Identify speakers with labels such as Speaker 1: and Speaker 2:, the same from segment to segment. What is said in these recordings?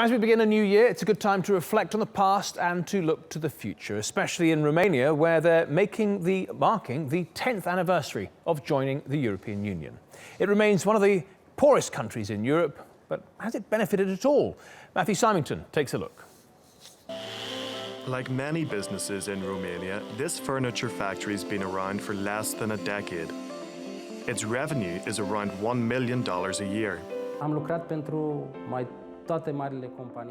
Speaker 1: as we begin a new year, it's a good time to reflect on the past and to look to the future, especially in Romania, where they're marking the 10th anniversary of joining the European Union. It remains one of the poorest countries in Europe, but has it benefited at all? Matthew Symington takes a look.
Speaker 2: Like many businesses in Romania, this furniture factory's been around for less than a decade. Its revenue is around $1 million a year.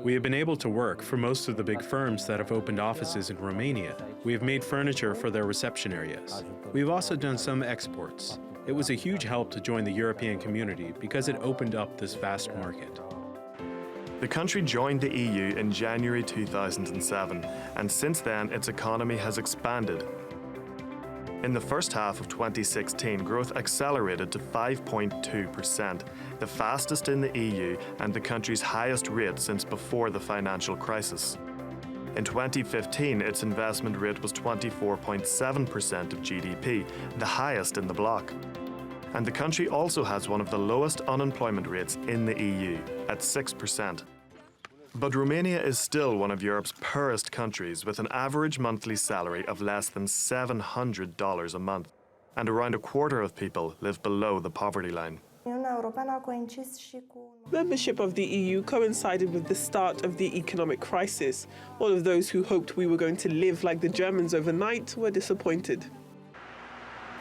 Speaker 3: We have been able to work for most of the big firms that have opened offices in Romania. We have made furniture for their reception areas. We've also done some exports. It was a huge help to join the European community because it opened up this vast market.
Speaker 2: The country joined the EU in January 2007, and since then its economy has expanded. In the first half of 2016, growth accelerated to 5.2%, the fastest in the EU and the country's highest rate since before the financial crisis. In 2015, its investment rate was 24.7% of GDP, the highest in the bloc. And the country also has one of the lowest unemployment rates in the EU, at 6%. But Romania is still one of Europe's poorest countries, with an average monthly salary of less than $700 a month. And around a quarter of people live below the poverty line.
Speaker 4: Membership of the EU coincided with the start of the economic crisis. All of those who hoped we were going to live like the Germans overnight were disappointed.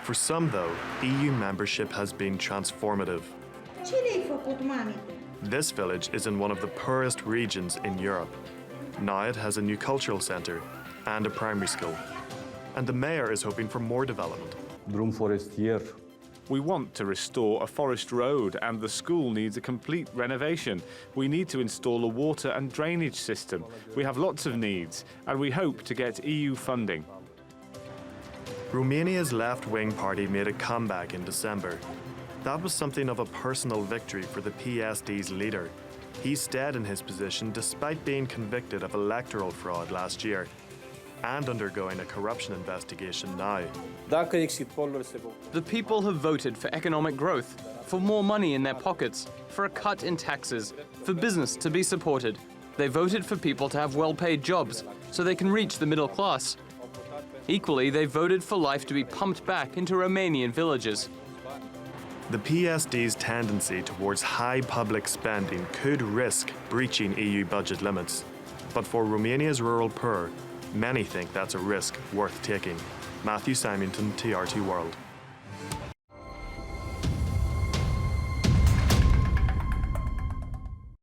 Speaker 2: For some, though, EU membership has been transformative. This village is in one of the poorest regions in Europe. Now it has a new cultural centre and a primary school. And the mayor is hoping for more development.
Speaker 5: We want to restore a forest road, and the school needs a complete renovation. We need to install a water and drainage system. We have lots of needs, and we hope to get EU funding.
Speaker 2: Romania's left-wing party made a comeback in December. That was something of a personal victory for the PSD's leader. He stayed in his position despite being convicted of electoral fraud last year and undergoing a corruption investigation now.
Speaker 6: The people have voted for economic growth, for more money in their pockets, for a cut in taxes, for business to be supported. They voted for people to have well-paid jobs so they can reach the middle class. Equally, they voted for life to be pumped back into Romanian villages.
Speaker 2: The PSD's tendency towards high public spending could risk breaching EU budget limits. But for Romania's rural poor, many think that's a risk worth taking. Matthew Symington, TRT World.